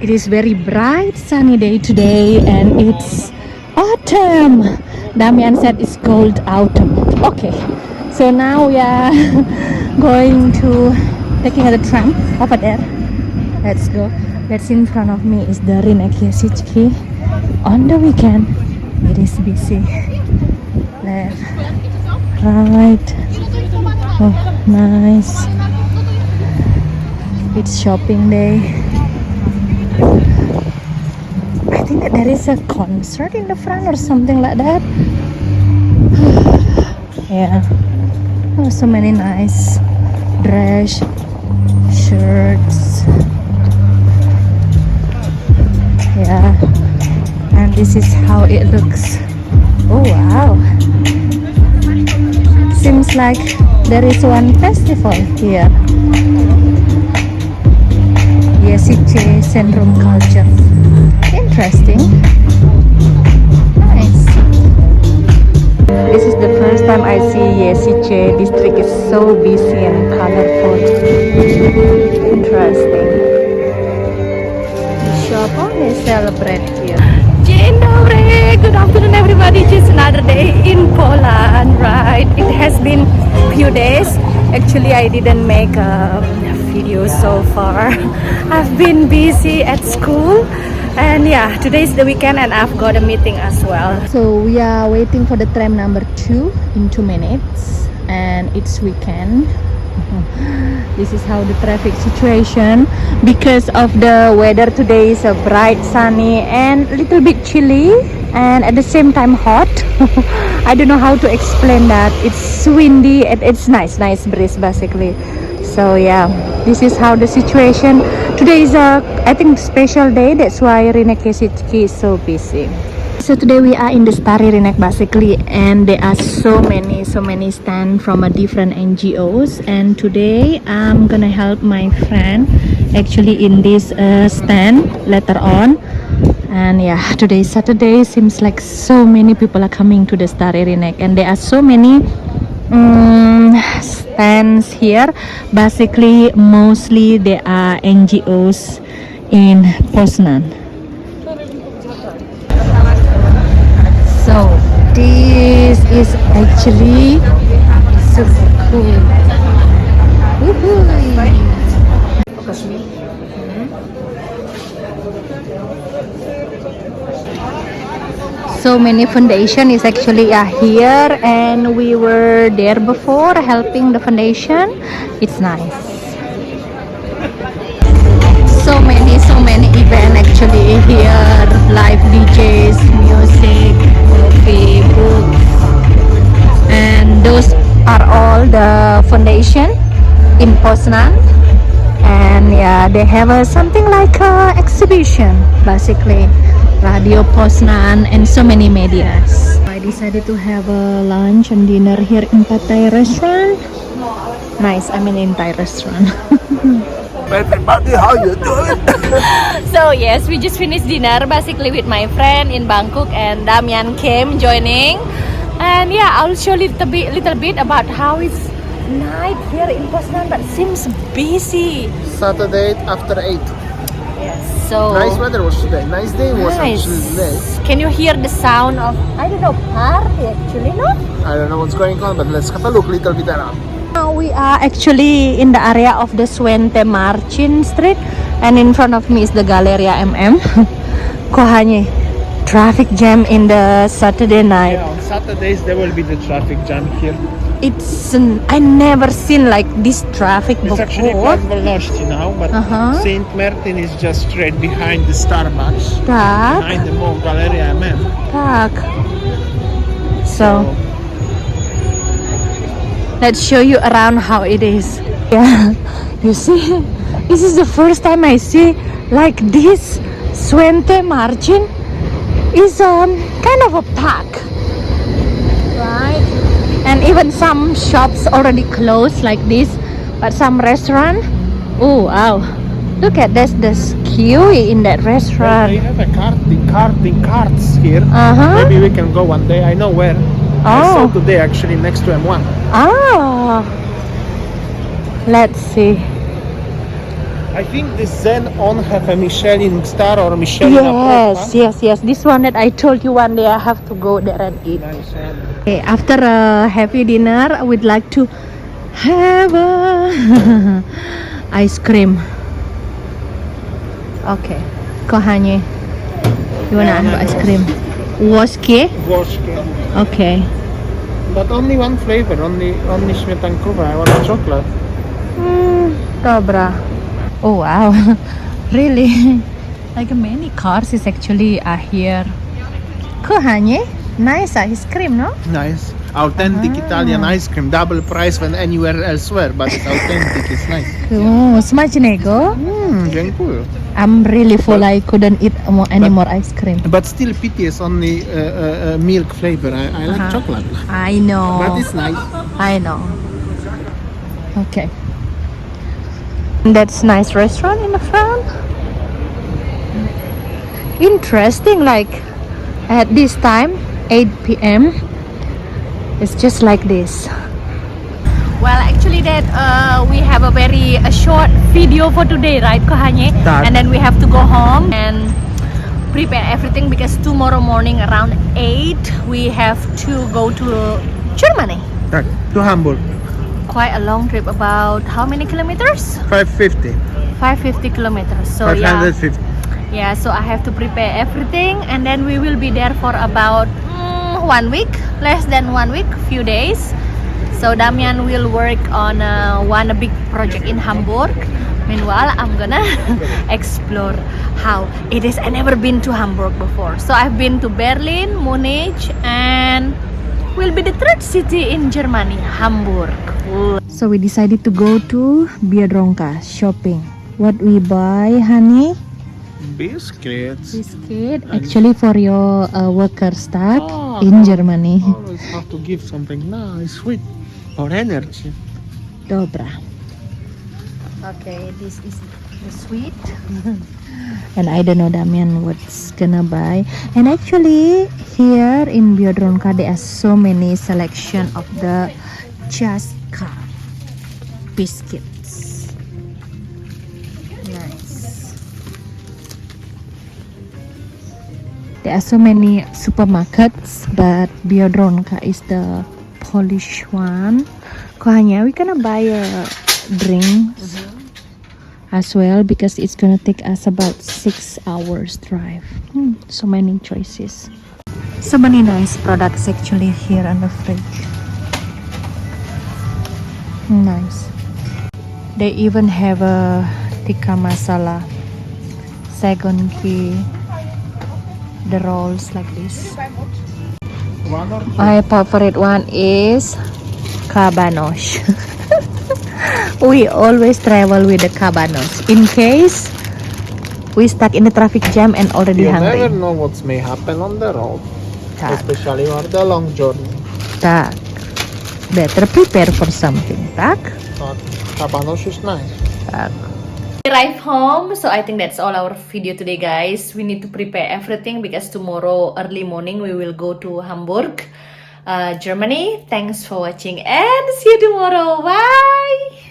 It is very bright sunny day today and it's autumn. Damian said it's called autumn. Okay, so now we are going to taking the tram over there. Let's go. That's in front of me is the Rynek Yesicki. On the weekend it is busy. Left, right. Oh, nice. It's shopping day. I think that there is a concert in the front or something like that. Yeah. Oh, so many nice dress, shirts. Yeah. And this is how it looks. Oh wow. Seems like there is one festival here. Yesicki Centrum Culture. Interesting. Nice. This is the first time I see Yesicki district is so busy and colorful. Interesting. The shop only celebrate here. Dzień dobry. Good afternoon everybody. Just another day in Poland, right? It has been few days. Actually I didn't make a video so far. I've been busy at school. And yeah, today's the weekend and I've got a meeting as well. So we are waiting for the tram number 2 in 2 minutes and it's weekend. This is how the traffic situation, because of the weather today is a bright sunny and a little bit chilly and at the same time hot. I don't know how to explain that. It's windy and it's nice breeze basically. So yeah, this is how the situation today is a, I think, special day. That's why Rynek Yesicki is so busy. So today we are in the Stary Rynek basically, and there are so many stands from a different NGOs. And today I'm gonna help my friend actually in this stand later on. And yeah, today is Saturday. Seems like so many people are coming to the Stary Rynek, and there are so many stands here. Basically, mostly they are NGOs in Poznan. So this is actually super cool. So many foundation is actually here, and we were there before helping the foundation. It's nice. So many event actually here. Live DJs, music, coffee, books, and those are all the foundation in Poznan. And yeah, they have something like a exhibition basically. Radio Poznan and so many medias. I decided to have a lunch and dinner here in Thai restaurant. Nice, I mean in Thai restaurant. Everybody, how you doing? So yes, we just finished dinner basically with my friend in Bangkok, and Damian came joining. And yeah, I'll show you little bit about how it's night here in Poznan, but seems busy. Saturday after 8. Yes, so Nice weather was today. Nice day was actually today. Can you hear the sound of, I don't know, party actually, no? I don't know what's going on, but let's have a look little bit around. Now we are actually in the area of the Swente Marcin Street, and in front of me is the Galeria MM. Kohanye, traffic jam in the Saturday night. Yeah, on Saturdays there will be the traffic jam here. I never seen like this traffic It's actually before. Plac Wolności now, but Saint Martin is just straight behind the Starbucks, Tak, behind the mall Galeria MM. tak. So let's show you around how it is. Yeah, you see, this is the first time I see like this. Swente Marcin is kind of a park, right? And even some shops already closed like this, but some restaurant, oh wow, look at this queue in that restaurant. They have a carts here. Maybe we can go one day. I know where. I saw today actually next to M1. Ah, let's see. I think this Zen on have a Michelin star or Michelin approach, Yes. This one that I told you one day I have to go there and eat. Nice, yeah. Okay, after a heavy dinner, I would like to have a ice cream. Okay, kochanie, you wanna have ice cream? Łożkie? Gorzkie. Okay. But only one flavor, only śmietankowa. I want chocolate. Dobra. Oh wow, really? Like many cars is actually here. Kochanie, nice ice cream, no? Nice. Authentic Italian ice cream. Double price than anywhere elsewhere, but it's authentic. It's nice. Oh, smacznego. Dziękuję. I'm really full. I couldn't eat any more ice cream. But still pity is only milk flavor. I like chocolate. I know. But it's nice. I know. Okay. That's nice restaurant in the front. Interesting, like at this time, 8 p.m. It's just like this. Well, actually that we have a very short video for today, right, kochanie? Tak. And then we have to go home and prepare everything because tomorrow morning around 8 we have to go to Germany. Tak, to Hamburg. Quite a long trip, about how many kilometers? 550. 550 kilometers. So yeah, 550. so I have to prepare everything and then we will be there for about 1 week, less than 1 week, few days. So Damian will work on one big project in Hamburg. Meanwhile, I'm gonna explore how it is. I never been to Hamburg before. So I've been to Berlin, Munich, and will be the third city in Germany, Hamburg. So we decided to go to Biedronka shopping. What we buy, honey? Biscuits. Biscuit. Actually for your worker stuff in Germany. Always have to give something nice, sweet, or energy. Dobra. Okay, this is the sweet. And I don't know Damian what's gonna buy. And actually here in Biedronka there are so many selection of the Chaska biscuits. Nice. There are so many supermarkets, but Biedronka is the Polish one. Kochania, we're gonna buy a drink as well because it's gonna take us about 6 hours drive. So many choices. So many nice products actually here on the fridge. Nice. They even have a tikka masala, segonki, the rolls like this. One or two? My favorite one is cabanos. We always travel with the cabanos in case we stuck in the traffic jam and already You hungry. never know what may happen on the road, Tak, especially on the long journey. tak. Better prepare for something, tak? But Cabanos is nice. Tak. We arrive home, so I think that's all our video today, guys. We need to prepare everything because tomorrow early morning we will go to Hamburg, Germany. Thanks for watching and see you tomorrow. Bye.